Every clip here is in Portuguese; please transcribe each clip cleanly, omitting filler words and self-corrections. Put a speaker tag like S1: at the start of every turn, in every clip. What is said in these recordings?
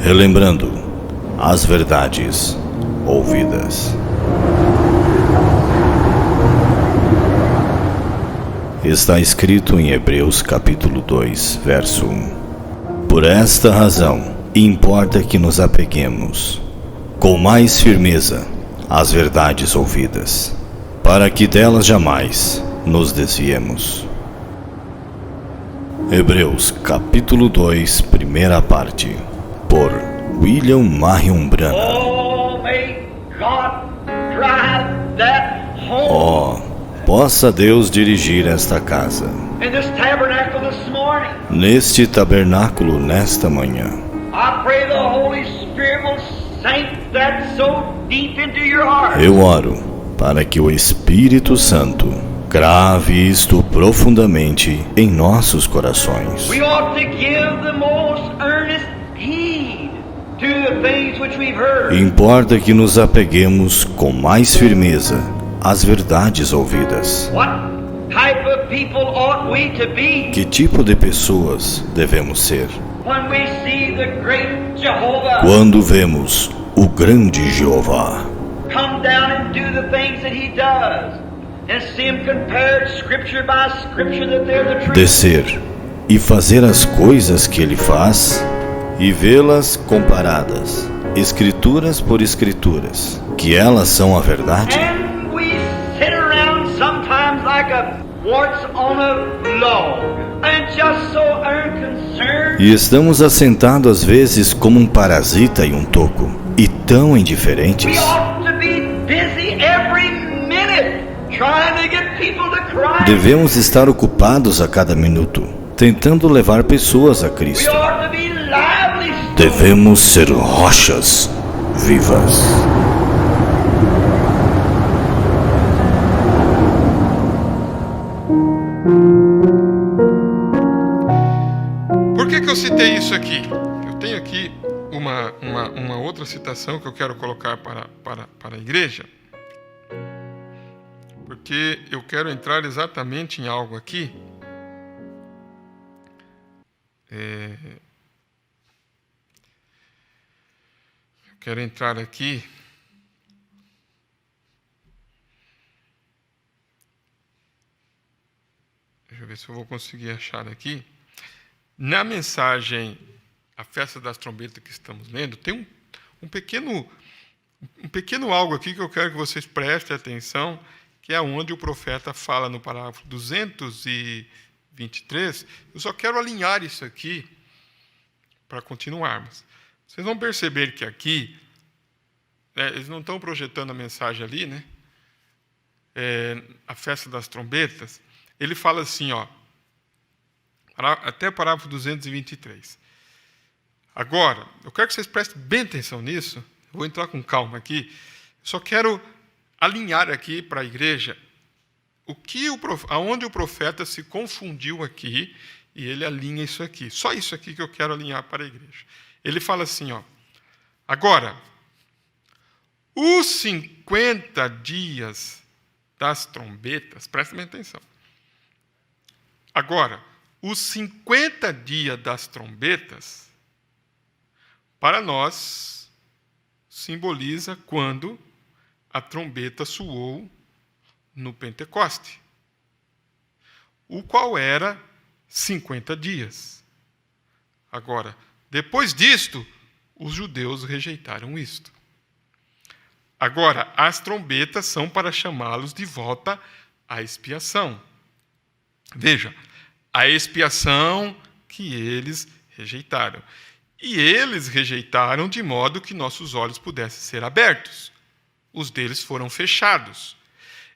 S1: relembrando as verdades ouvidas. Está escrito em Hebreus capítulo 2, verso 1. Por esta razão, importa que nos apeguemos com mais firmeza às verdades ouvidas, para que delas jamais nos desviemos. Hebreus capítulo 2, primeira parte, por William Marion Branham. Possa Deus dirigir esta casa, neste tabernáculo nesta manhã. Eu oro para que o Espírito Santo grave isto profundamente em nossos corações. Importa que nos apeguemos com mais firmeza às verdades ouvidas. Que tipo de pessoas devemos ser quando vemos o grande Jeová descer e fazer as coisas que ele faz e vê-las comparadas, escrituras por escrituras, que elas são a verdade? E estamos assentados às vezes como um parasita em um toco, e tão indiferentes. Devemos estar ocupados a cada minuto, tentando levar pessoas a Cristo. Devemos ser rochas vivas.
S2: Por que eu citei isso aqui? Eu tenho aqui uma outra citação que eu quero colocar para a igreja, porque eu quero entrar exatamente em algo aqui. Eu quero entrar aqui deixa eu ver se eu vou conseguir achar aqui. Na mensagem A Festa das Trombetas que estamos lendo, tem um pequeno algo aqui que eu quero que vocês prestem atenção, que é onde o profeta fala no parágrafo 223. Eu só quero alinhar isso aqui para continuarmos. Vocês vão perceber que aqui, eles não estão projetando a mensagem ali, né? A Festa das Trombetas. Ele fala assim, até o parágrafo 223. Agora, eu quero que vocês prestem bem atenção nisso. Eu vou entrar com calma aqui. Só quero alinhar aqui para a igreja aonde o profeta se confundiu aqui, e ele alinha isso aqui. Só isso aqui que eu quero alinhar para a igreja. Ele fala assim, agora, os 50 dias das trombetas, prestem atenção. Agora, os 50 dias das trombetas, para nós, simboliza quando a trombeta soou no Pentecoste, o qual era 50 dias. Agora, depois disto, os judeus rejeitaram isto. Agora, as trombetas são para chamá-los de volta à expiação. Veja, a expiação que eles rejeitaram. E eles rejeitaram de modo que nossos olhos pudessem ser abertos. Os deles foram fechados.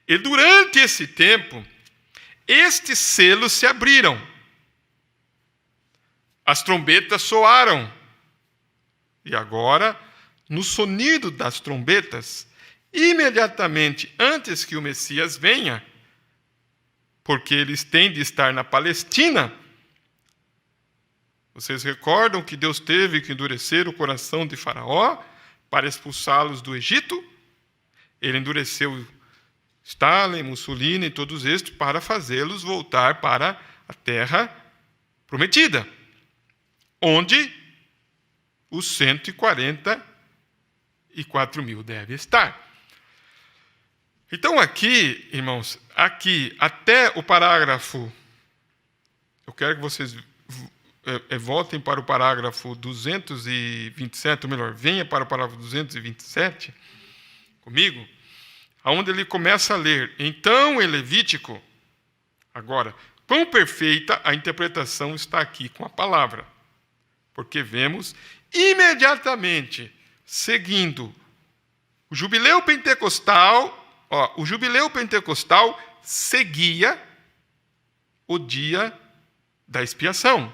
S2: E durante esse tempo, estes selos se abriram. As trombetas soaram. E agora, no sonido das trombetas, imediatamente antes que o Messias venha, porque eles têm de estar na Palestina. Vocês recordam que Deus teve que endurecer o coração de Faraó para expulsá-los do Egito? Ele endureceu Stalin, Mussolini e todos estes para fazê-los voltar para a terra prometida, onde os 144 mil deve estar. Então aqui, irmãos, aqui até o parágrafo, eu quero que vocês voltem para o parágrafo 227, ou melhor, venha para o parágrafo 227 comigo, onde ele começa a ler. Então, em Levítico, agora, quão perfeita a interpretação está aqui com a palavra, porque vemos imediatamente, seguindo o jubileu pentecostal, o jubileu pentecostal seguia o dia da expiação.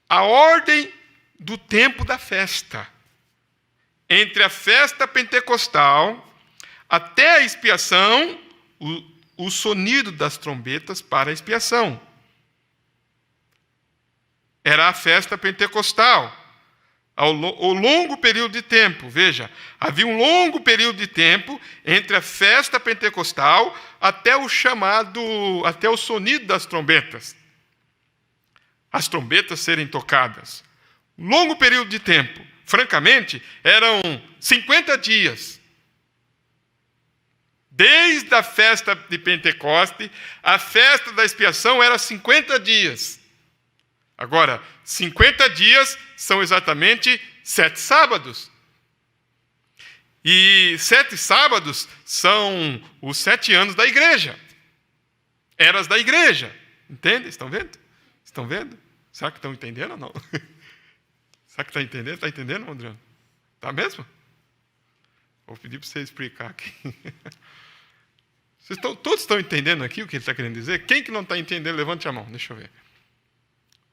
S2: A ordem do tempo da festa. Entre a festa pentecostal até a expiação, o sonido das trombetas para a expiação. Era a festa pentecostal. Ao longo período de tempo, veja, havia um longo período de tempo entre a festa pentecostal até o sonido das trombetas. As trombetas serem tocadas. Um longo período de tempo. Francamente, eram 50 dias. Desde a festa de Pentecoste, a festa da expiação era 50 dias. Agora, 50 dias são exatamente 7 sábados. E 7 sábados são os 7 anos da igreja. Eras da igreja. Entende? Estão vendo? Estão vendo? Será que estão entendendo ou não? Será que está entendendo? Está entendendo, Adriano? Está mesmo? Vou pedir para você explicar aqui. Todos estão entendendo aqui o que ele está querendo dizer? Quem que não está entendendo, levante a mão. Deixa eu ver.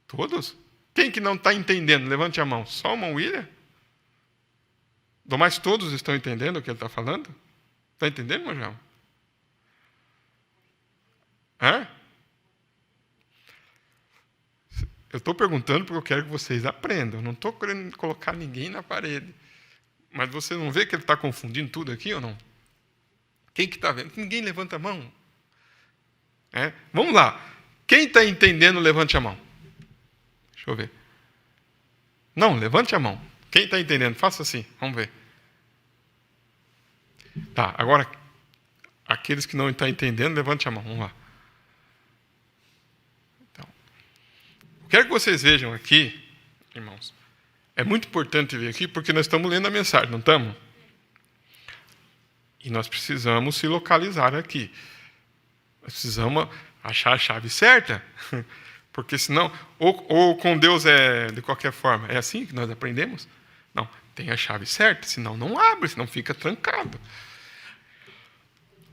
S2: Todos? Quem que não está entendendo, levante a mão. Só o William? Mas todos estão entendendo o que ele está falando? Está entendendo, meu João? Hã? Eu estou perguntando porque eu quero que vocês aprendam. Eu não estou querendo colocar ninguém na parede. Mas você não vê que ele está confundindo tudo aqui ou não? Quem que está vendo? Ninguém levanta a mão. Vamos lá. Quem está entendendo, levante a mão. Deixa eu ver. Não, levante a mão. Quem está entendendo, faça assim. Vamos ver. Tá, agora, aqueles que não estão entendendo, levante a mão. Vamos lá. Quero que vocês vejam aqui, irmãos, é muito importante ver aqui, porque nós estamos lendo a mensagem, não estamos? E nós precisamos se localizar aqui. Nós precisamos achar a chave certa, porque senão, ou com Deus é de qualquer forma, é assim que nós aprendemos? Não, tem a chave certa, senão não abre, senão fica trancado.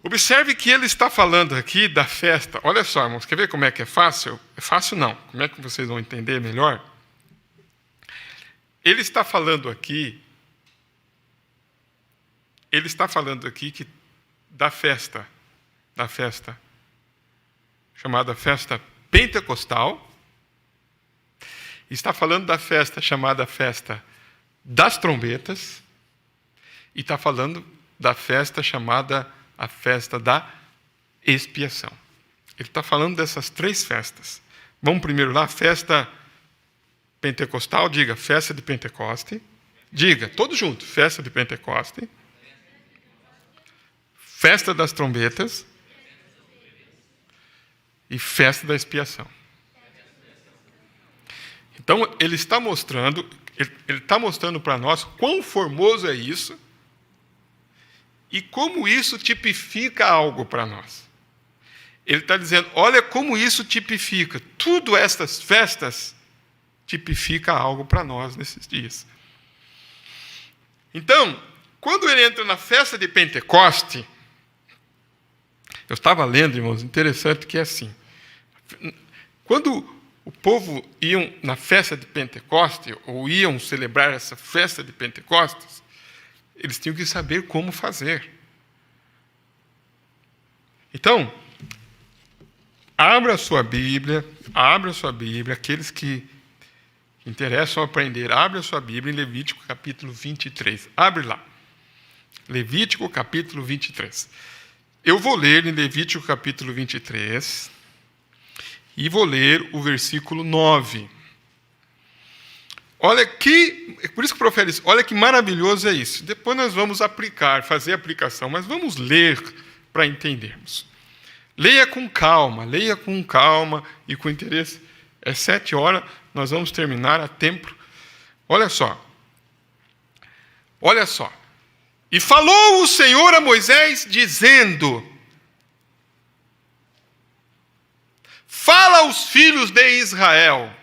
S2: Observe que ele está falando aqui da festa. Olha só, irmãos, quer ver como é que é fácil? É fácil não. Como é que vocês vão entender melhor? Ele está falando aqui que da festa chamada festa pentecostal, está falando da festa chamada festa das trombetas, e está falando da festa chamada a festa da expiação. Ele está falando dessas 3 festas. Vamos primeiro lá, festa pentecostal, diga, festa de Pentecoste. Diga, todos juntos, festa de Pentecoste. Festa das trombetas. E festa da expiação. Então, ele está mostrando para nós quão formoso é isso e como isso tipifica algo para nós. Ele está dizendo, olha como isso tipifica. Tudo estas festas tipifica algo para nós nesses dias. Então, quando ele entra na festa de Pentecoste, eu estava lendo, irmãos, interessante que é assim. Quando o povo iam na festa de Pentecoste, ou iam celebrar essa festa de Pentecostes, eles tinham que saber como fazer. Então, abra a sua Bíblia, aqueles que interessam aprender, abra a sua Bíblia em Levítico capítulo 23. Abre lá. Levítico capítulo 23. Eu vou ler em Levítico capítulo 23 e vou ler o versículo 9. Olha que, por isso que o profeta diz, olha que maravilhoso é isso. Depois nós vamos fazer a aplicação, mas vamos ler para entendermos. Leia com calma e com interesse. É 7h, nós vamos terminar a tempo. Olha só. E falou o Senhor a Moisés, dizendo: fala aos filhos de Israel,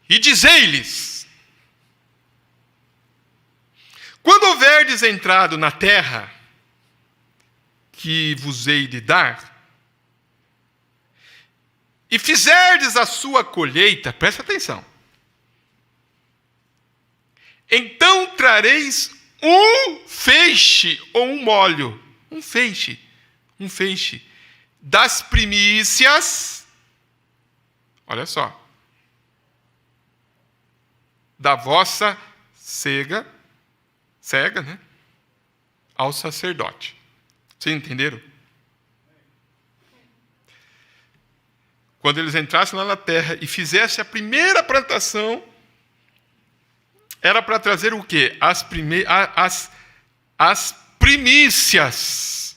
S2: e dizei-lhes: quando houverdes entrado na terra que vos hei de dar, e fizerdes a sua colheita, presta atenção, então trareis um feixe ou um molho, um feixe das primícias, olha só, da vossa cega, né, ao sacerdote. Vocês entenderam? Quando eles entrassem lá na terra e fizessem a primeira plantação, era para trazer o quê? As primícias.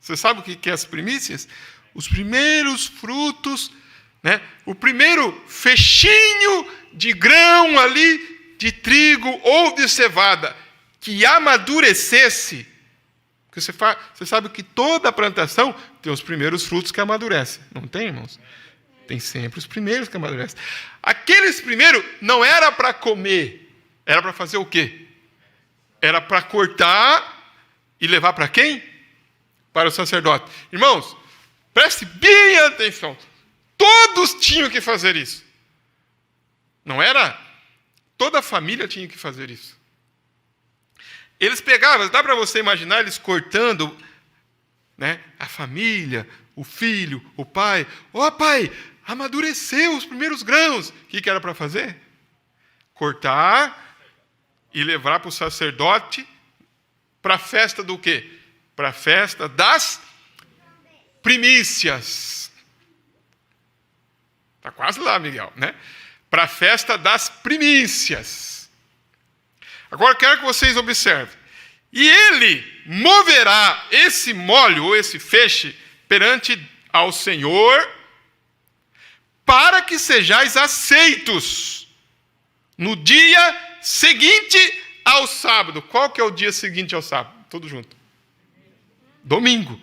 S2: Você sabe o que é as primícias? Os primeiros frutos, né? O primeiro fechinho de grão ali, de trigo ou de cevada, que amadurecesse. Porque você sabe que toda plantação tem os primeiros frutos que amadurecem. Não tem, irmãos? Tem sempre os primeiros que amadurecem. Aqueles primeiros não era para comer. Era para fazer o quê? Era para cortar e levar para quem? Para o sacerdote. Irmãos, preste bem atenção. Todos tinham que fazer isso. Não era? Toda a família tinha que fazer isso. Eles pegavam, dá para você imaginar eles cortando, né, a família, o filho, o pai. Ó, pai, amadureceu os primeiros grãos. O que era para fazer? Cortar e levar para o sacerdote para a festa do quê? Para a festa das primícias. Está quase lá, Miguel, né? Para a festa das primícias. Agora quero que vocês observem. E ele moverá esse molho ou esse feixe perante ao Senhor, para que sejais aceitos no dia seguinte ao sábado. Qual que é o dia seguinte ao sábado? Tudo junto. Domingo.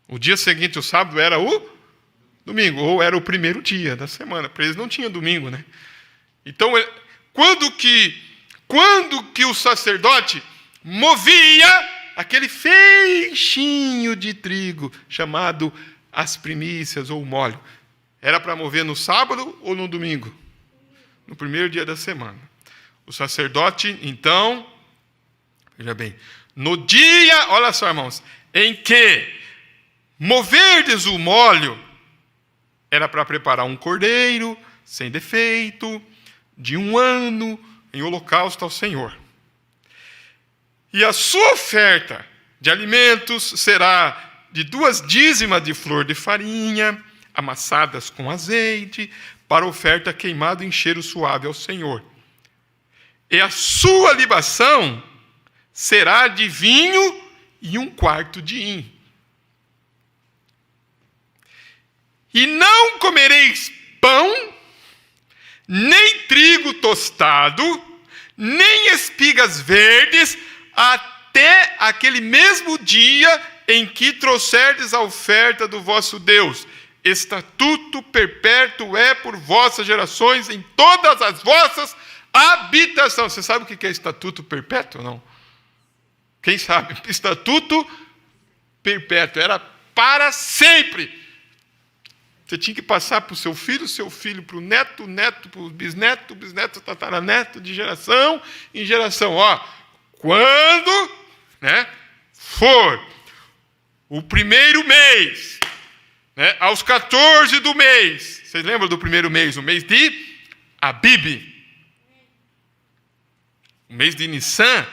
S2: O dia seguinte ao sábado era o domingo, ou era o primeiro dia da semana. Para eles não tinha domingo, né? Então, quando que o sacerdote movia aquele feixinho de trigo, chamado as primícias ou molho, era para mover no sábado ou no domingo? No primeiro dia da semana. O sacerdote, então, veja bem, no dia, olha só, irmãos, em que moverdes o molho, era para preparar um cordeiro sem defeito, de 1 ano, em holocausto ao Senhor. E a sua oferta de alimentos será de 2 dízimas de flor de farinha, amassadas com azeite, para oferta queimada em cheiro suave ao Senhor. E a sua libação será de vinho e 1/4 de hin. E não comereis pão, nem trigo tostado, nem espigas verdes, até aquele mesmo dia em que trouxerdes a oferta do vosso Deus. Estatuto perpétuo é por vossas gerações em todas as vossas habitações. Você sabe o que é estatuto perpétuo ou não? Quem sabe? Estatuto perpétuo era para sempre. Você tinha que passar para o seu filho para o neto, neto para o bisneto, bisneto, tataraneto, de geração em geração. Ó, quando, né, for o primeiro mês, né, aos 14 do mês, vocês lembram do primeiro mês? O mês de Abib. O mês de Nissan,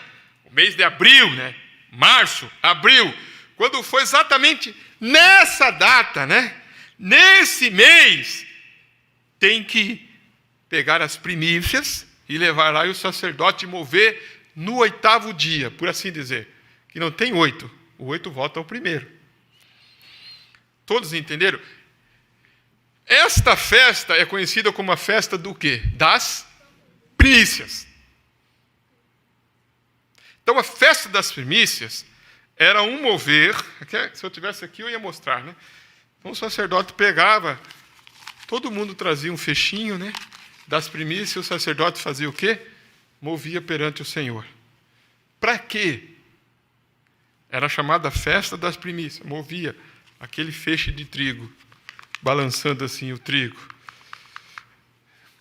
S2: o mês de abril, né? Março, abril. Quando foi exatamente nessa data, né? Nesse mês, tem que pegar as primícias e levar lá e o sacerdote mover no 8º dia, por assim dizer. Que não tem 8. O 8 volta ao primeiro. Todos entenderam? Esta festa é conhecida como a festa do quê? Das primícias. Então, a festa das primícias era um mover. Se eu tivesse aqui, eu ia mostrar, né? Então, o sacerdote pegava, todo mundo trazia um fechinho, né? Das primícias, o sacerdote fazia o quê? Movia perante o Senhor. Para quê? Era chamada festa das primícias. Movia aquele feixe de trigo, balançando assim o trigo.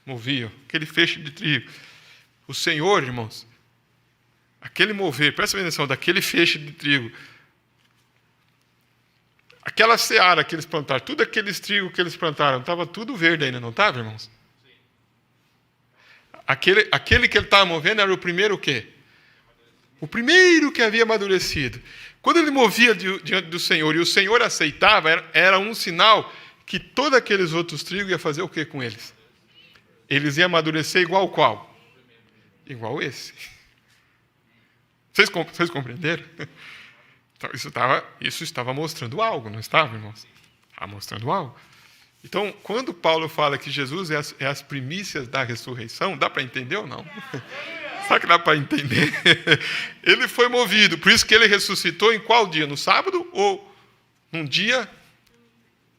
S2: Movia aquele feixe de trigo. O Senhor, irmãos, aquele mover, presta atenção, daquele feixe de trigo, aquela seara que eles plantaram, tudo aqueles trigos que eles plantaram, estava tudo verde ainda, não estava, irmãos? Aquele que ele estava movendo era o primeiro o quê? O primeiro que havia amadurecido. Quando ele movia diante do Senhor e o Senhor aceitava, era um sinal que todos aqueles outros trigos iam fazer o quê com eles? Eles iam amadurecer igual qual? Igual esse. Vocês compreenderam? Então, isso estava mostrando algo, não estava, irmãos? Estava mostrando algo. Então, quando Paulo fala que Jesus é as primícias da ressurreição, dá para entender ou não? Sabe que dá para entender? Ele foi movido, por isso que ele ressuscitou em qual dia? No sábado ou num dia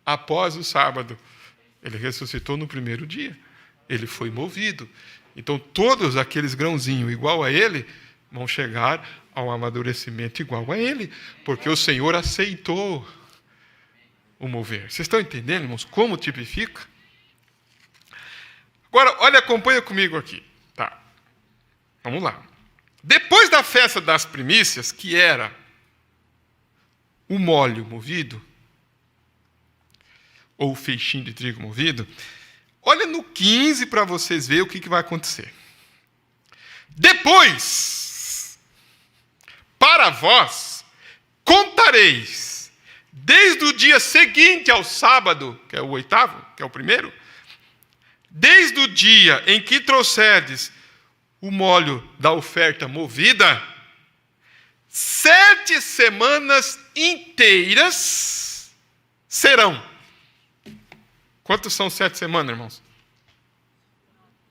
S2: após o sábado? Ele ressuscitou no primeiro dia. Ele foi movido. Então, todos aqueles grãozinhos igual a ele vão chegar ao amadurecimento igual a ele, porque o Senhor aceitou o mover. Vocês estão entendendo, irmãos, como tipifica? Agora, olha, acompanha comigo aqui. Tá. Vamos lá. Depois da festa das primícias, que era o molho movido, ou o feixinho de trigo movido, olha no 15 para vocês verem o que vai acontecer. Depois, para vós, contareis, desde o dia seguinte ao sábado, que é o 8º, que é o primeiro, desde o dia em que trouxerdes o molho da oferta movida, 7 semanas inteiras serão. Quantos são 7 semanas, irmãos?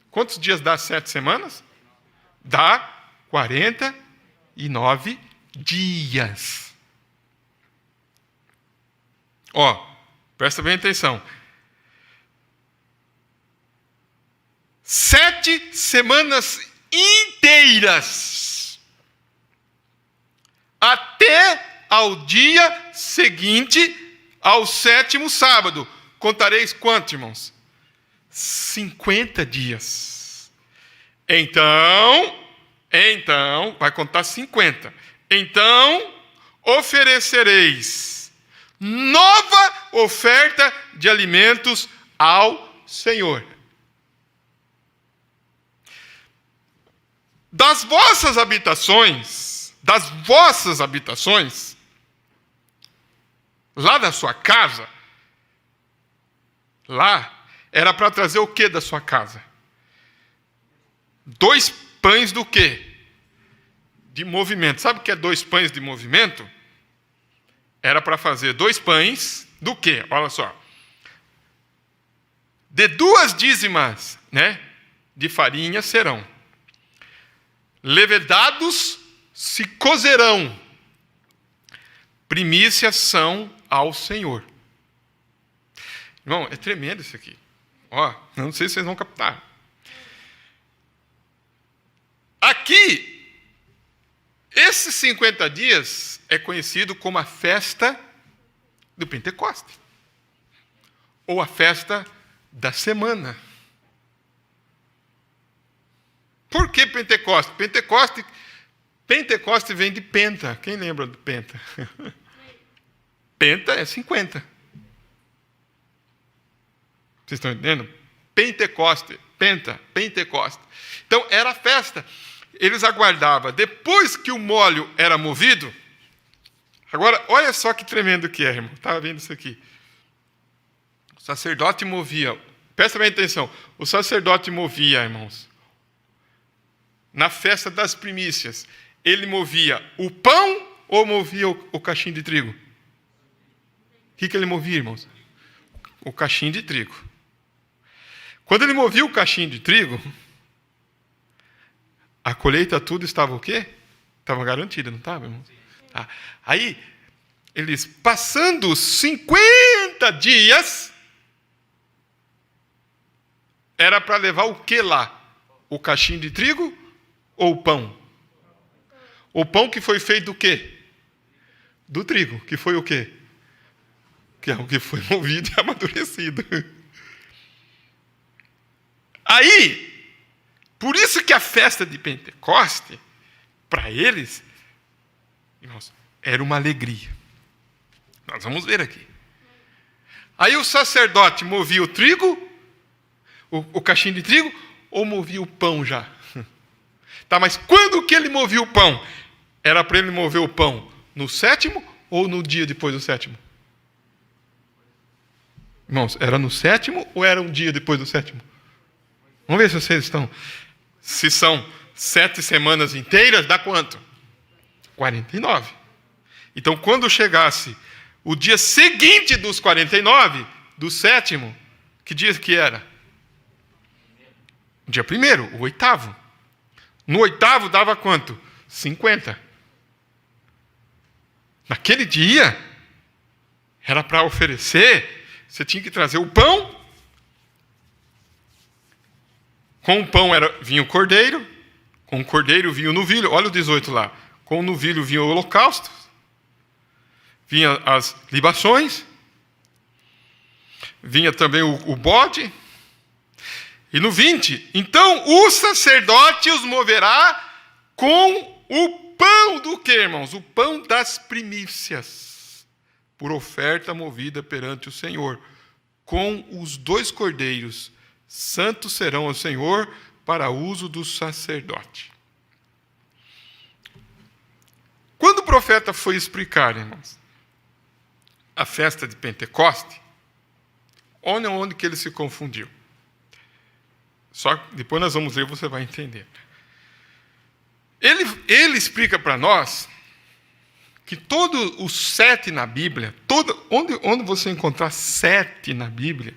S2: Quantos dias dá 7 semanas? Dá 49 dias. Presta bem atenção. 7 semanas inteiras. Até ao dia seguinte ao 7º sábado. Contareis quanto, irmãos? 50 dias. Então, vai contar 50. Então, oferecereis nova oferta de alimentos ao Senhor. Das vossas habitações, lá da sua casa, lá era para trazer o que da sua casa? 2 pães do quê? De movimento. Sabe o que é 2 pães de movimento? Era para fazer 2 pães do quê? Olha só. De 2 dízimas, né, de farinha serão. Levedados se cozerão. Primícias são ao Senhor. Irmão, é tremendo isso aqui. Não sei se vocês vão captar. Aqui, esses 50 dias é conhecido como a festa do Pentecoste. Ou a festa da semana. Por que Pentecoste? Pentecoste vem de penta. Quem lembra do penta? Penta é 50. Vocês estão entendendo? Pentecoste, Pentecoste. Então, era a festa. Eles aguardavam. Depois que o molho era movido, agora, olha só que tremendo que é, irmão. Estava vendo isso aqui. O sacerdote movia Presta bem atenção. O sacerdote movia, irmãos, na festa das primícias, ele movia o pão ou movia o cachimbo de trigo? O que ele movia, irmãos? O cachimbo de trigo. Quando ele movia o cachimbo de trigo, a colheita tudo estava o quê? Estava garantida, não estava, irmãos? Tá. Aí, eles passando 50 dias, era para levar o que lá? O cachimbo de trigo ou o pão? O pão que foi feito do quê? Do trigo, que foi o quê? Que é o que foi movido e amadurecido. Aí, por isso que a festa de Pentecoste, para eles, irmãos, era uma alegria. Nós vamos ver aqui. Aí o sacerdote movia o trigo, o cachimbo de trigo, ou movia o pão já? Tá, mas quando que ele movia o pão? Era para ele mover o pão no 7º ou no dia depois do 7º? Irmãos, era no 7º ou era um dia depois do 7º? Vamos ver se vocês estão. Se são 7 semanas inteiras, dá quanto? 49. Então, quando chegasse o dia seguinte dos 49, do 7º, que dia que era? Dia 1º, o 8º. No 8º dava quanto? 50. Naquele dia, era para oferecer, você tinha que trazer o pão. Com o pão vinha o cordeiro, com o cordeiro vinha o novilho. Olha o 18 lá. Com o novilho vinha o holocausto, vinha as libações, vinha também o bode. E no 20, então o sacerdote os moverá com o pão do quê, irmãos? O pão das primícias, por oferta movida perante o Senhor, com os 2 cordeiros, santos serão ao Senhor para uso do sacerdote. Quando o profeta foi explicar, irmãos, a festa de Pentecoste, olha onde que ele se confundiu. Só que depois nós vamos ler, você vai entender. Ele explica para nós que todos os 7 na Bíblia, onde você encontrar 7 na Bíblia,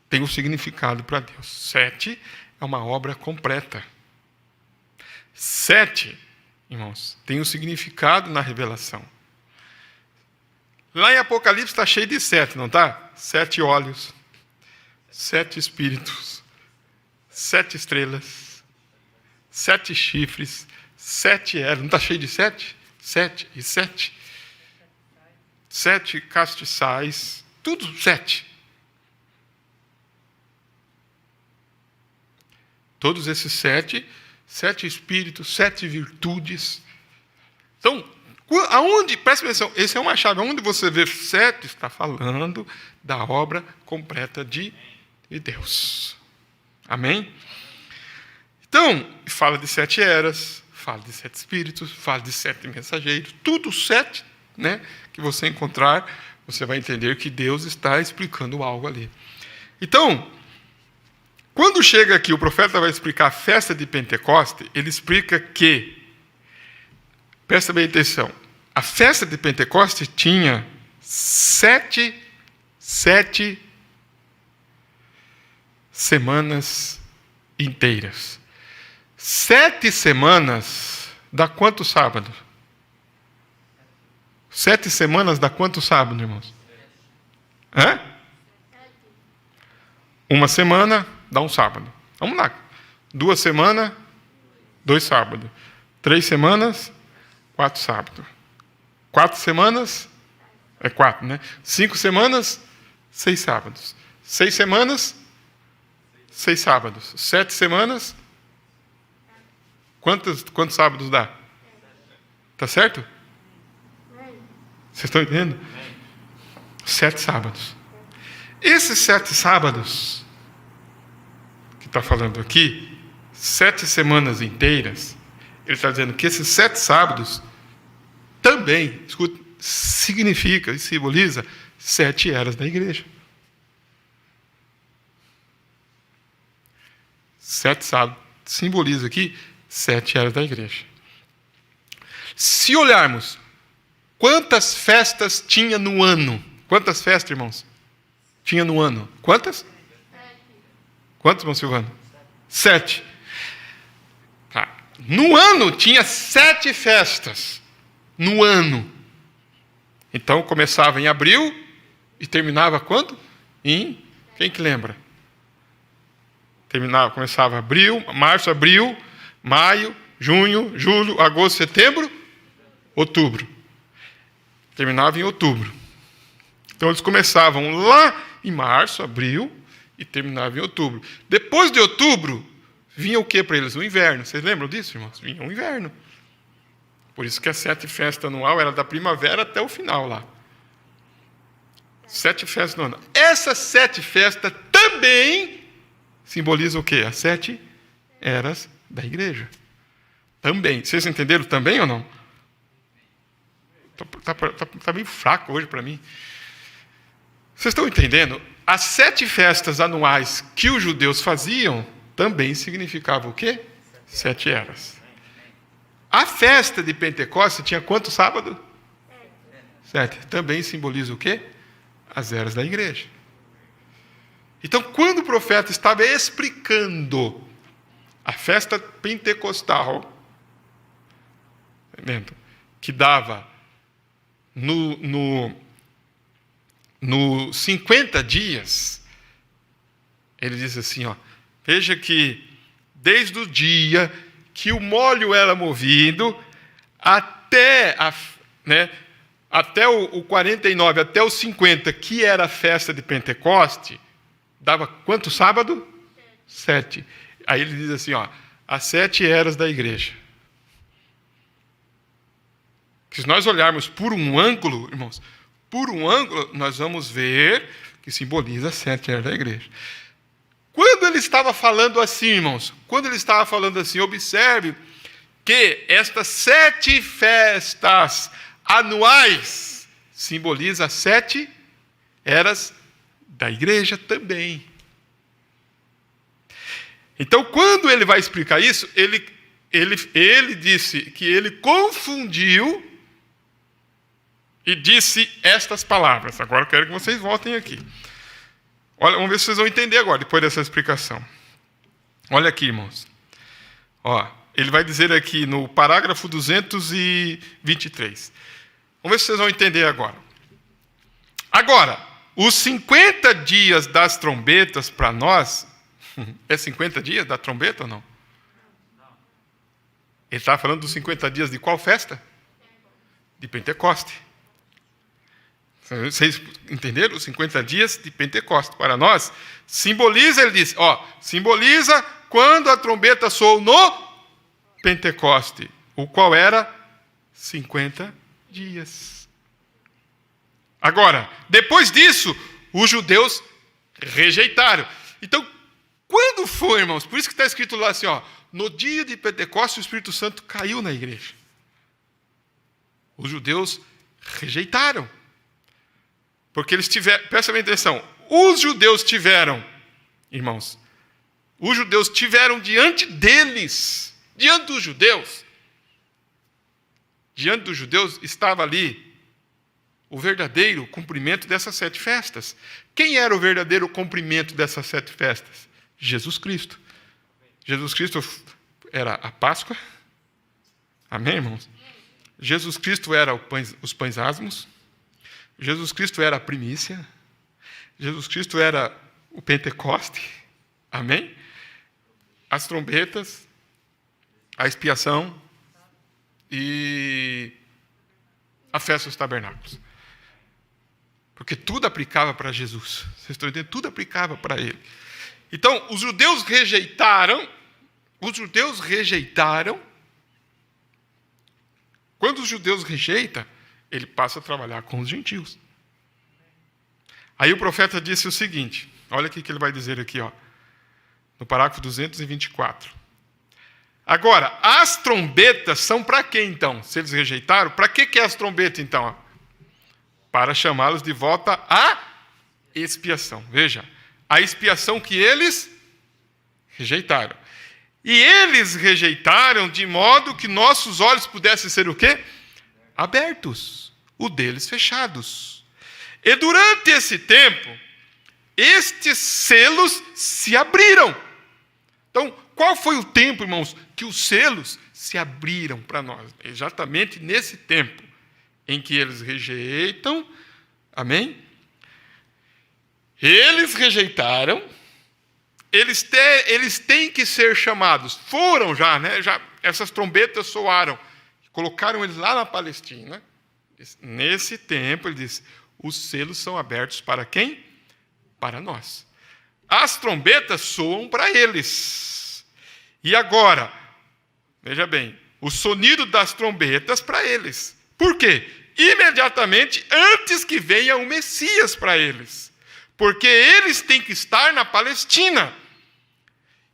S2: tem um significado para Deus. 7 é uma obra completa. 7, irmãos, tem um significado na revelação. Lá em Apocalipse está cheio de 7, não está? 7 olhos, 7 espíritos, 7 estrelas, 7 chifres, 7 eras. Não está cheio de 7? 7 e 7. 7 castiçais, tudo 7. Todos esses 7 espíritos, 7 virtudes. Então, presta atenção, esse é uma chave. Onde você vê 7, está falando da obra completa de Deus. Amém? Então, fala de 7 eras, fala de 7 espíritos, fala de 7 mensageiros, tudo 7, né, que você encontrar, você vai entender que Deus está explicando algo ali. Então, quando chega aqui, o profeta vai explicar a festa de Pentecoste, ele explica que, presta bem atenção, a festa de Pentecoste tinha 7 semanas inteiras. 7 semanas dá quanto sábado? 7 semanas dá quanto sábado, irmãos? Hã? Uma semana dá um sábado. Vamos lá. 2 semanas, 2 sábados. 3 semanas, 4 sábados. 4 semanas, é 4, né? 5 semanas, 6 sábados. 6 semanas, 6 sábados. 7 semanas, quantos sábados dá? Tá certo? Vocês estão entendendo? 7 sábados. Esses 7 sábados que está falando aqui, 7 semanas inteiras, ele está dizendo que esses 7 sábados também, escuta, significa e simboliza 7 eras da igreja. 7 sábados simboliza aqui 7 eras da igreja. Se olharmos, quantas festas tinha no ano? Quantas festas, irmãos? Tinha no ano? Quantas? 7. Quantos, irmão Silvano? 7. Tá. No ano tinha 7 festas. No ano. Então começava em abril e terminava quando? Em... Quem que lembra? Começava março, abril, maio, junho, julho, agosto, setembro, outubro. Terminava em outubro. Então eles começavam lá em março, abril e terminavam em outubro. Depois de outubro, vinha o que para eles? O inverno. Vocês lembram disso, irmãos? Vinha o inverno. Por isso que a 7 festa anual era da primavera até o final lá. 7 festas no ano. Essas 7 festas também simbolizam o quê? As 7 eras da igreja. Também. Vocês entenderam também ou não? Está bem fraco hoje para mim. Vocês estão entendendo? As 7 festas anuais que os judeus faziam também significavam o quê? 7 eras. A festa de Pentecostes tinha quantos sábados? 7. Também simboliza o quê? As eras da igreja. Então, quando o profeta estava explicando a festa pentecostal, entendendo? Que dava no 50 dias, ele diz assim, ó, veja que desde o dia que o molho era movido até o 49, até o 50, que era a festa de Pentecoste, dava quanto sábado? 7. Aí ele diz assim, ó, as 7 eras da igreja. Se nós olharmos por um ângulo, irmãos, nós vamos ver que simboliza as 7 eras da igreja. Quando ele estava falando assim, irmãos, observe que estas 7 festas anuais simbolizam as 7 eras da igreja também. Então, quando ele vai explicar isso, ele disse que ele confundiu e disse estas palavras. Agora eu quero que vocês voltem aqui. Olha, vamos ver se vocês vão entender agora, depois dessa explicação. Olha aqui, irmãos. Ó, ele vai dizer aqui no parágrafo 223. Vamos ver se vocês vão entender agora. Agora, os 50 dias das trombetas para nós, é 50 dias da trombeta ou não? Ele está falando dos 50 dias de qual festa? De Pentecoste. Vocês entenderam? Os 50 dias de Pentecostes. Para nós, simboliza, ele diz, simboliza quando a trombeta soou no Pentecoste, o qual era 50 dias. Agora, depois disso, os judeus rejeitaram. Então, quando foi, irmãos? Por isso que está escrito lá assim, no dia de Pentecostes, o Espírito Santo caiu na igreja. Os judeus rejeitaram. Porque eles tiveram, presta bem atenção, os judeus tiveram, irmãos, diante deles, diante dos judeus estava ali o verdadeiro cumprimento dessas 7 festas. Quem era o verdadeiro cumprimento dessas 7 festas? Jesus Cristo. Jesus Cristo era a Páscoa. Amém, irmãos? Jesus Cristo era os pães asmos. Jesus Cristo era a primícia. Jesus Cristo era o Pentecoste. Amém? As trombetas, a expiação e a festa dos tabernáculos. Porque tudo aplicava para Jesus. Vocês estão entendendo? Tudo aplicava para ele. Então, os judeus rejeitaram. Quando os judeus rejeitam, ele passa a trabalhar com os gentios. Aí o profeta disse o seguinte, olha o que ele vai dizer aqui, no parágrafo 224. Agora, as trombetas são para quê, então? Se eles rejeitaram, para que é as trombetas, então? Para chamá-los de volta à expiação. Veja, a expiação que eles rejeitaram. E eles rejeitaram de modo que nossos olhos pudessem ser o quê? Abertos, o deles fechados. E durante esse tempo, estes selos se abriram. Então, qual foi o tempo, irmãos, que os selos se abriram para nós? Exatamente nesse tempo em que eles rejeitam. Amém? Eles rejeitaram. Eles têm que ser chamados. Foram já, né? Já essas trombetas soaram. Colocaram eles lá na Palestina. Nesse tempo, ele disse, os selos são abertos para quem? Para nós. As trombetas soam para eles. E agora, veja bem, o sonido das trombetas para eles. Por quê? Imediatamente antes que venha o Messias para eles. Porque eles têm que estar na Palestina.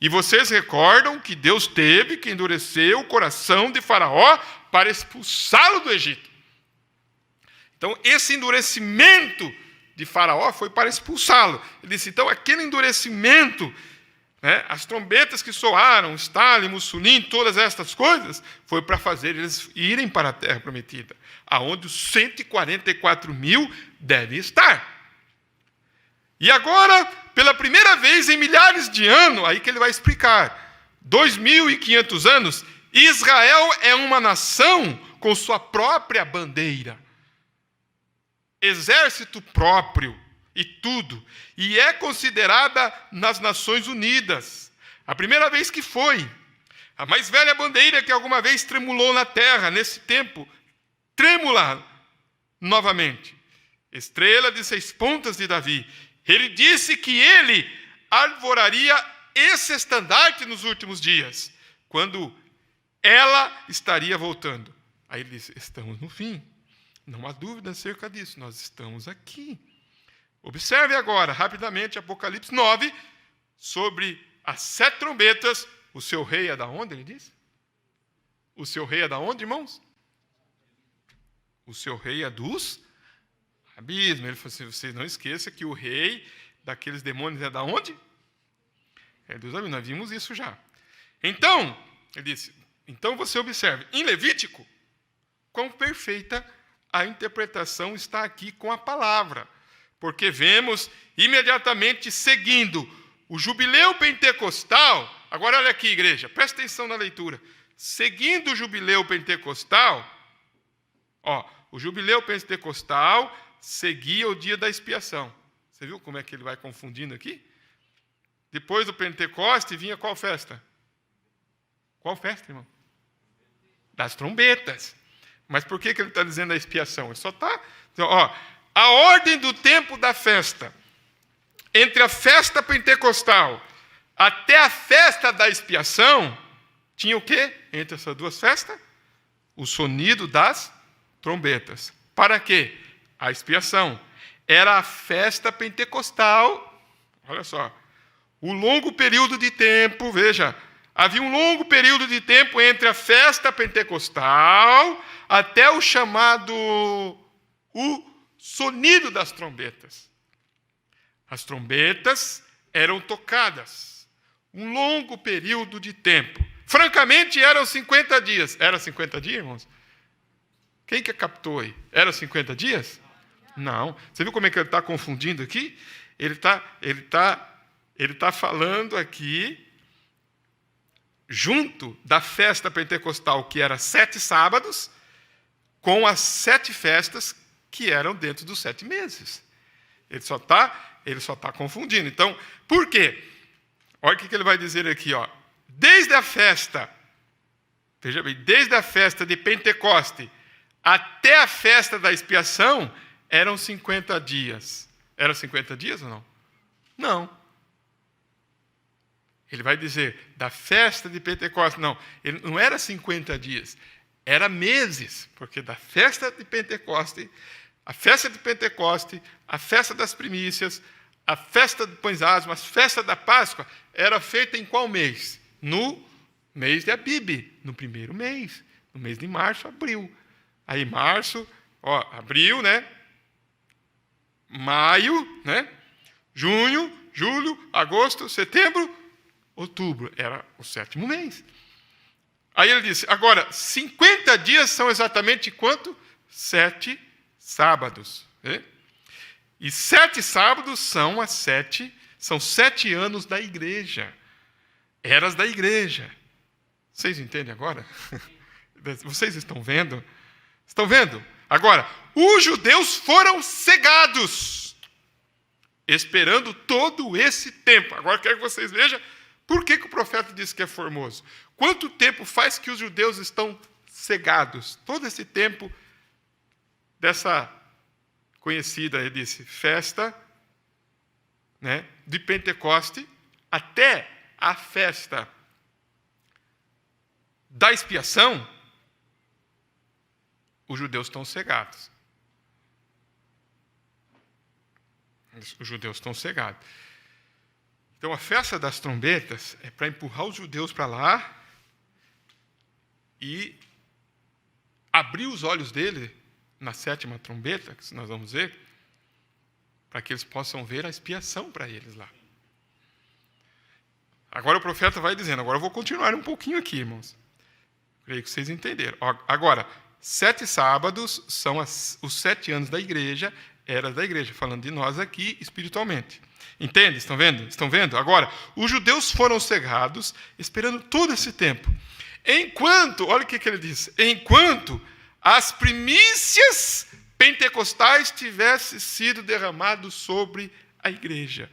S2: E vocês recordam que Deus teve que endurecer o coração de Faraó para expulsá-lo do Egito. Então, esse endurecimento de Faraó foi para expulsá-lo. Ele disse, então, aquele endurecimento, né, as trombetas que soaram, Stalin, Mussolini, todas estas coisas, foi para fazer eles irem para a Terra Prometida, aonde os 144 mil devem estar. E agora, pela primeira vez em milhares de anos, aí que ele vai explicar, 2.500 anos, Israel é uma nação com sua própria bandeira, exército próprio e tudo, e é considerada nas Nações Unidas. A primeira vez que foi, a mais velha bandeira que alguma vez tremulou na terra, nesse tempo, trêmula novamente. Estrela de 6 pontas de Davi. Ele disse que ele arvoraria esse estandarte nos últimos dias, quando ela estaria voltando. Aí ele disse, estamos no fim. Não há dúvida acerca disso, nós estamos aqui. Observe agora, rapidamente, Apocalipse 9, sobre as 7 trombetas. O seu rei é da onde, ele disse? O seu rei é da onde, irmãos? O seu rei é dos abismos. Ele falou assim, vocês não esqueçam que o rei daqueles demônios é da onde? É dos abismos, nós vimos isso já. Então, ele disse, então você observe, em Levítico, quão perfeita a interpretação está aqui com a palavra, porque vemos imediatamente seguindo o jubileu pentecostal. Agora olha aqui, igreja, presta atenção na leitura. Seguindo o jubileu pentecostal, o jubileu pentecostal seguia o dia da expiação. Você viu como é que ele vai confundindo aqui? Depois do Pentecoste vinha qual festa? Qual festa, irmão? Das trombetas. Mas por que ele está dizendo a expiação? Ele só está... a ordem do tempo da festa, entre a festa pentecostal até a festa da expiação, tinha o quê? Entre essas duas festas? O sonido das trombetas. Para quê? A expiação. Era a festa pentecostal. Olha só. O longo período de tempo, veja... Havia um longo período de tempo entre a festa pentecostal até o chamado o sonido das trombetas. As trombetas eram tocadas. Um longo período de tempo. Francamente, eram 50 dias. Era 50 dias, irmãos? Quem que captou aí? Era 50 dias? Não. Você viu como é que ele está confundindo aqui? Ele tá falando aqui junto da festa pentecostal, que era 7 sábados, com as 7 festas que eram dentro dos 7 meses. Ele só tá confundindo. Então, por quê? Olha o que ele vai dizer aqui. Desde a festa, veja bem, desde a festa de Pentecoste até a festa da expiação, eram 50 dias. Eram 50 dias ou não? Não. Ele vai dizer, da festa de Pentecostes, ele não era 50 dias, era meses, porque da festa de Pentecoste, a festa de Pentecoste, a festa das primícias, a festa do Pães Asmos, a festa da Páscoa, era feita em qual mês? No mês de Abib, no primeiro mês, no mês de março, abril. Aí março, abril, né? Maio, né? Junho, julho, agosto, setembro, outubro, era o 7º mês. Aí ele disse, agora, 50 dias são exatamente quanto? 7 sábados. E 7 sábados são 7 anos da igreja. Eras da igreja. Vocês entendem agora? Vocês estão vendo? Estão vendo? Agora, os judeus foram cegados, esperando todo esse tempo. Agora quero que vocês vejam por que o profeta disse que é formoso. Quanto tempo faz que os judeus estão cegados? Todo esse tempo dessa conhecida, ele disse, festa, né, de Pentecoste, até a festa da expiação, os judeus estão cegados. Os judeus estão cegados. Então, a festa das trombetas é para empurrar os judeus para lá e abrir os olhos dele na 7ª trombeta, que nós vamos ver, para que eles possam ver a expiação para eles lá. Agora o profeta vai dizendo, agora eu vou continuar um pouquinho aqui, irmãos. Creio que vocês entenderam. Agora, 7 sábados são os 7 anos da igreja, eras da igreja, falando de nós aqui espiritualmente. Entende? Estão vendo? Estão vendo? Agora, os judeus foram cegados, esperando todo esse tempo. Enquanto, olha o que ele diz, enquanto as primícias pentecostais tivessem sido derramadas sobre a igreja.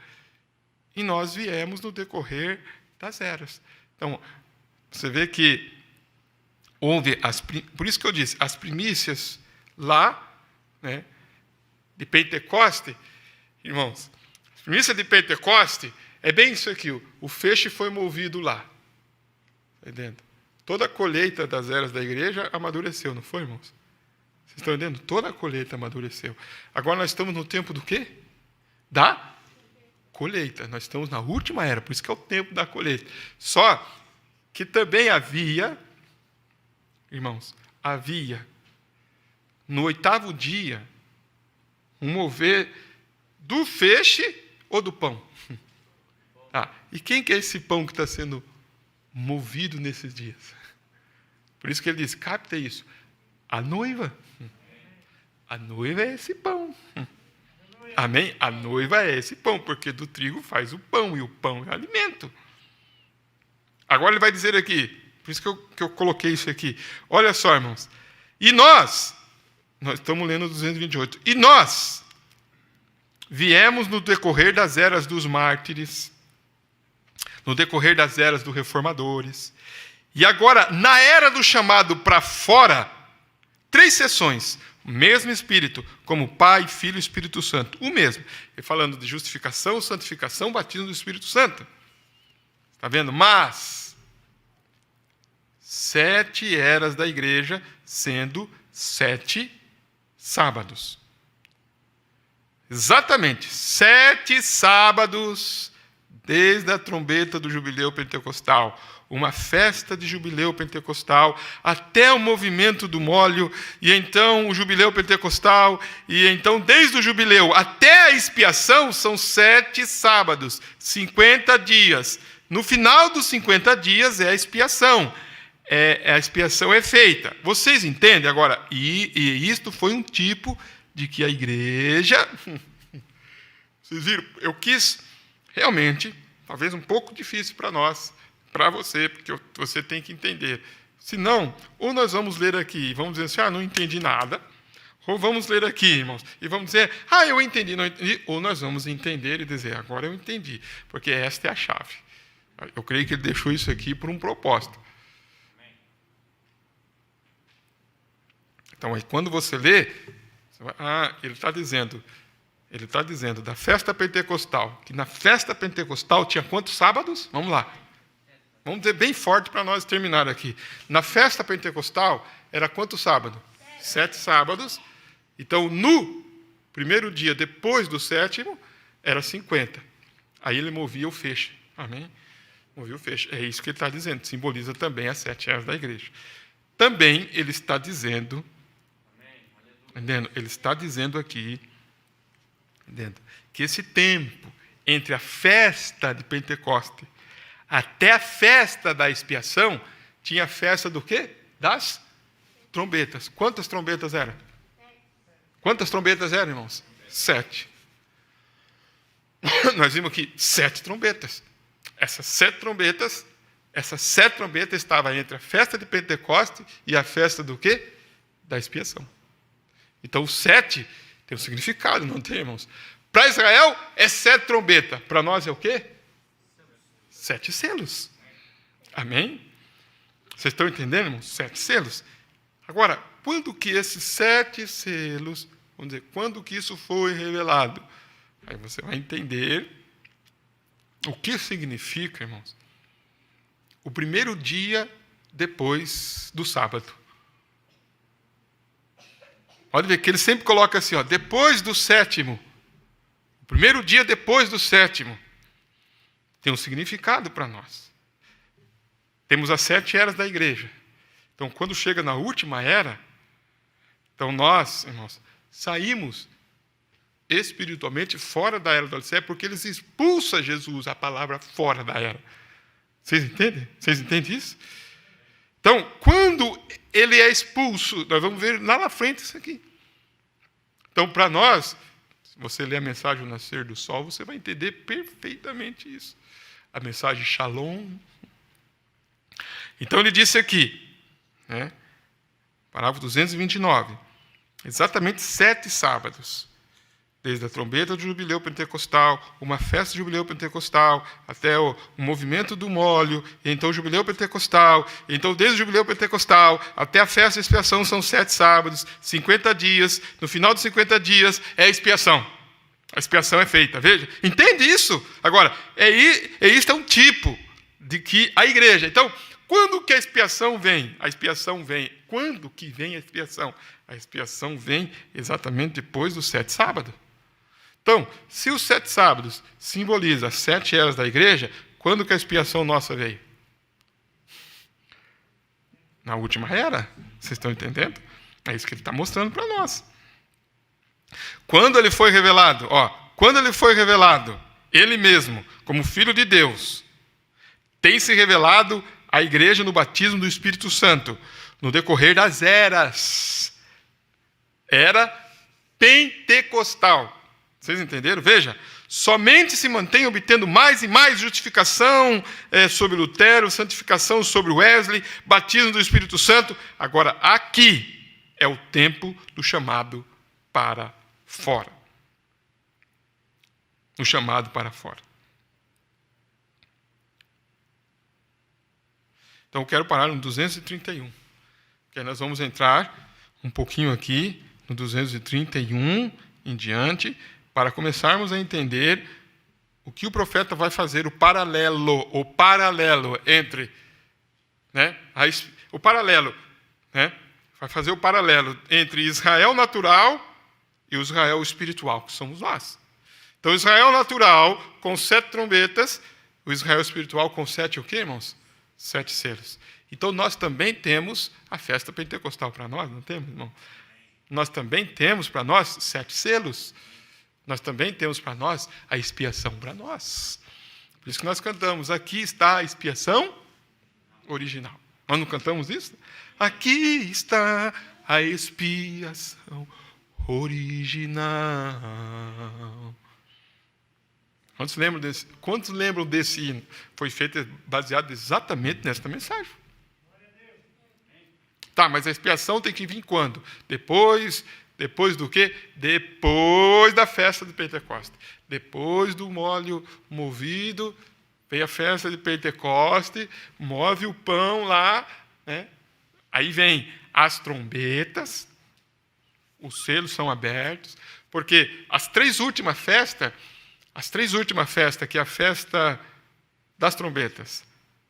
S2: E nós viemos no decorrer das eras. Então, você vê que houve, por isso que eu disse, as primícias lá, né, de Pentecoste, irmãos, as primícias de Pentecoste é bem isso aqui, o feixe foi movido lá. Está entendendo? Toda a colheita das eras da igreja amadureceu, não foi, irmãos? Vocês estão entendendo? Toda a colheita amadureceu. Agora nós estamos no tempo do quê? Da colheita. Nós estamos na última era, por isso que é o tempo da colheita. Só que também havia, irmãos, havia no 8º dia um mover do feixe ou do pão? E quem que é esse pão que está sendo movido nesses dias? Por isso que ele diz, capta isso. A noiva. A noiva é esse pão. Amém? A noiva é esse pão, porque do trigo faz o pão, e o pão é alimento. Agora ele vai dizer aqui, por isso que eu coloquei isso aqui. Olha só, irmãos. E nós estamos lendo 228. E nós viemos no decorrer das eras dos mártires, no decorrer das eras dos reformadores. E agora, na era do chamado para fora, 3 sessões. O mesmo Espírito, como Pai, Filho e Espírito Santo. O mesmo. Ele falando de justificação, santificação, batismo do Espírito Santo. Está vendo? Mas 7 eras da igreja, sendo 7 sábados. Exatamente, 7 sábados, desde a trombeta do jubileu pentecostal, uma festa de jubileu pentecostal, até o movimento do molho, e então o jubileu pentecostal, e então desde o jubileu até a expiação, são 7 sábados, 50 dias. No final dos 50 dias é a expiação. A expiação é feita. Vocês entendem agora? E isto foi um tipo de que a igreja... Vocês viram? Eu quis realmente, talvez um pouco difícil para nós, para você, porque você tem que entender. Senão, ou nós vamos ler aqui e vamos dizer assim, não entendi nada, ou vamos ler aqui, irmãos, e vamos dizer, eu entendi, não entendi, ou nós vamos entender e dizer, agora eu entendi, porque esta é a chave. Eu creio que ele deixou isso aqui por um propósito. Então, aí, quando você lê, você vai, ele está dizendo da festa pentecostal, que na festa pentecostal tinha quantos sábados? Vamos lá. Vamos dizer bem forte para nós terminar aqui. Na festa pentecostal, era quantos sábados? 7 sábados. Então, no primeiro dia, depois do 7º, era 50. Aí ele movia o feixe. Amém? Movia o feixe. É isso que ele está dizendo. Simboliza também as 7 eras da igreja. Também ele está dizendo... Entendendo? Ele está dizendo aqui, entendendo, que esse tempo entre a festa de Pentecoste até a festa da expiação, tinha a festa do quê? Das trombetas. Quantas trombetas eram? Quantas trombetas eram, irmãos? 7. Nós vimos aqui 7 trombetas. Essas 7 trombetas estavam entre a festa de Pentecoste e a festa do quê? Da expiação. Então, o 7 tem um significado, não tem, irmãos? Para Israel é 7 trombetas. Para nós é o quê? 7 selos. Amém? Vocês estão entendendo, irmãos? 7 selos. Agora, quando que esses 7 selos, vamos dizer, quando que isso foi revelado? Aí você vai entender o que significa, irmãos, o primeiro dia depois do sábado. Pode ver que ele sempre coloca assim, ó, depois do 7º. O primeiro dia depois do 7º. Tem um significado para nós. Temos as 7 eras da igreja. Então, quando chega na última era, então nós, irmãos, saímos espiritualmente fora da era do alicerce, porque eles expulsam Jesus, a palavra fora da era. Vocês entendem? Vocês entendem isso? Então, quando ele é expulso, nós vamos ver lá na frente isso aqui. Então, para nós, se você ler a mensagem O Nascer do Sol, você vai entender perfeitamente isso. A mensagem Shalom. Então, ele disse aqui, né, parágrafo 229, exatamente 7 sábados. Desde a trombeta do jubileu pentecostal, uma festa do jubileu pentecostal, até o movimento do molho, e então o jubileu pentecostal, então desde o jubileu pentecostal até a festa de expiação são 7 sábados, 50 dias, no final dos 50 dias é a expiação. A expiação é feita, veja. Entende isso? Agora, isso é um tipo de que a igreja. Então, quando que a expiação vem? A expiação vem. Quando que vem a expiação? A expiação vem exatamente depois dos 7 sábados. Então, se os 7 sábados simbolizam as 7 eras da igreja, quando que a expiação nossa veio? Na última era. Vocês estão entendendo? É isso que ele está mostrando para nós. Quando ele foi revelado, quando ele foi revelado, ele mesmo, como Filho de Deus, tem se revelado à igreja no batismo do Espírito Santo, no decorrer das eras. Era pentecostal. Vocês entenderam? Veja, somente se mantém obtendo mais e mais justificação sobre Lutero, santificação sobre Wesley, batismo do Espírito Santo. Agora, aqui é o tempo do chamado para fora. O chamado para fora. Então, eu quero parar no 231. Que aí nós vamos entrar um pouquinho aqui no 231 em diante, para começarmos a entender o que o profeta vai fazer, o paralelo entre, né, vai fazer o paralelo entre Israel natural e o Israel espiritual, que somos nós. Então, Israel natural com 7 trombetas, o Israel espiritual com 7 o quê, irmãos? 7 selos. Então, nós também temos a festa pentecostal para nós, não temos, irmão? Nós também temos para nós 7 selos. Nós também temos para nós a expiação para nós. Por isso que nós cantamos, aqui está a expiação original. Nós não cantamos isso? Aqui está a expiação original. Quantos lembram desse hino? Foi feito baseado exatamente nesta mensagem. Tá, mas a expiação tem que vir quando? Depois do quê? Depois da festa de Pentecostes. Depois do molho movido, vem a festa de Pentecostes, move o pão lá, né? Aí vem as trombetas, os selos são abertos, porque as 3 últimas festas, que é a festa das trombetas,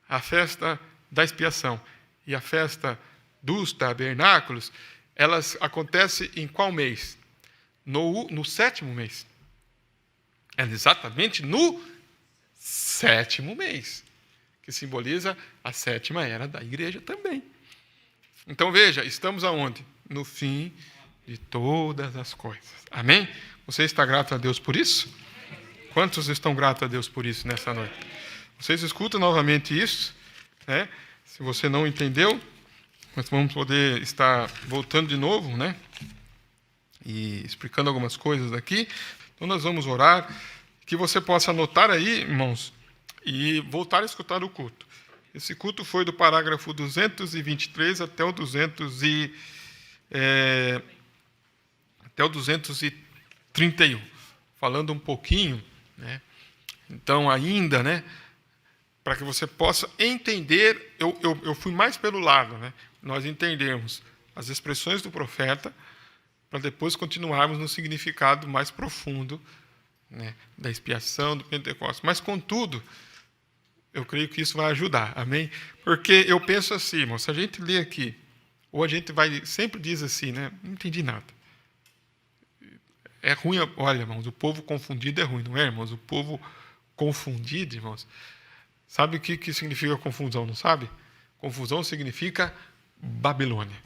S2: a festa da expiação e a festa dos tabernáculos, elas acontecem em qual mês? No 7º mês. É exatamente no 7º mês, que simboliza a 7ª era da igreja também. Então, veja, estamos aonde? No fim de todas as coisas. Amém? Você está grato a Deus por isso? Quantos estão gratos a Deus por isso nessa noite? Vocês escutam novamente isso, né? Se você não entendeu, nós vamos poder estar voltando de novo, né? E explicando algumas coisas aqui. Então nós vamos orar, que você possa anotar aí, irmãos, e voltar a escutar o culto. Esse culto foi do parágrafo 223 até o 231, falando um pouquinho, né? Então ainda, né? Para que você possa entender, eu fui mais pelo lado, né? Nós entendermos as expressões do profeta, para depois continuarmos no significado mais profundo, né, da expiação, do Pentecostes. Mas, contudo, eu creio que isso vai ajudar, amém? Porque eu penso assim, irmão, se a gente lê aqui, ou a gente sempre diz assim, né? Não entendi nada. É ruim, olha, irmãos, o povo confundido é ruim, não é, irmãos? O povo confundido, irmãos, sabe o que significa confusão, não sabe? Confusão significa Babilônia.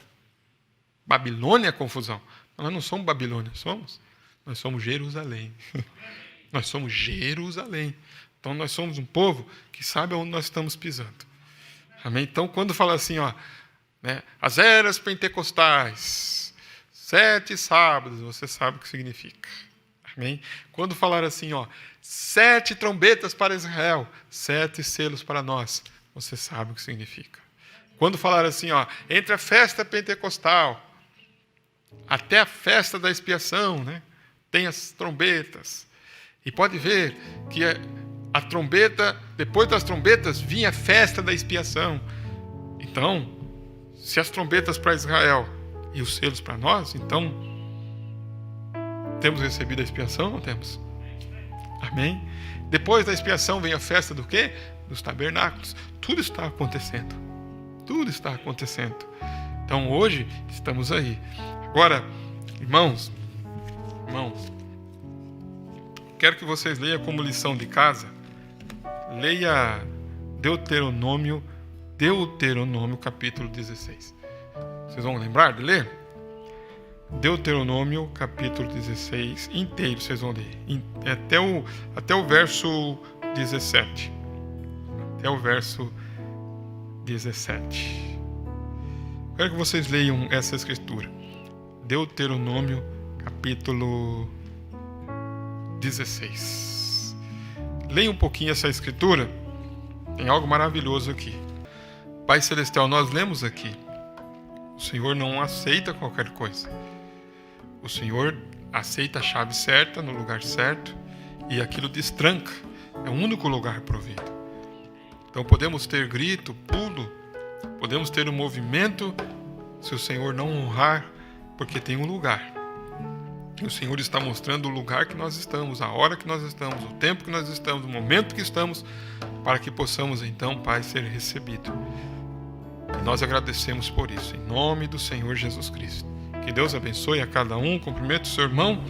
S2: Babilônia é confusão. Nós não somos Babilônia, somos? Nós somos Jerusalém. Nós somos Jerusalém. Então, nós somos um povo que sabe onde nós estamos pisando. Amém? Então, quando fala assim, ó, né, as eras pentecostais, 7 sábados, você sabe o que significa. Amém? Quando falar assim, ó, 7 trombetas para Israel, 7 selos para nós, você sabe o que significa. Quando falar assim, ó, entre a festa pentecostal até a festa da expiação, né, tem as trombetas. E pode ver que a trombeta, depois das trombetas, vinha a festa da expiação. Então, se as trombetas para Israel e os selos para nós, então, temos recebido a expiação ou não temos? Amém? Depois da expiação vem a festa do quê? Dos tabernáculos. Tudo está acontecendo. Tudo está acontecendo. Então, hoje, estamos aí. Agora, irmãos, quero que vocês leiam como lição de casa, leia Deuteronômio capítulo 16. Vocês vão lembrar de ler? Deuteronômio capítulo 16 inteiro, vocês vão ler, até o verso 17. Até o verso 17. Quero que vocês leiam essa escritura. Deuteronômio capítulo 16. Leia um pouquinho essa escritura. Tem algo maravilhoso aqui. Pai Celestial, nós lemos aqui. O Senhor não aceita qualquer coisa. O Senhor aceita a chave certa, no lugar certo, e aquilo destranca. É o único lugar provido. Então podemos ter grito, pulo, podemos ter um movimento, se o Senhor não honrar, porque tem um lugar. E o Senhor está mostrando o lugar que nós estamos, a hora que nós estamos, o tempo que nós estamos, o momento que estamos, para que possamos então, Pai, ser recebido. E nós agradecemos por isso, em nome do Senhor Jesus Cristo. Que Deus abençoe a cada um. Cumprimento o seu irmão.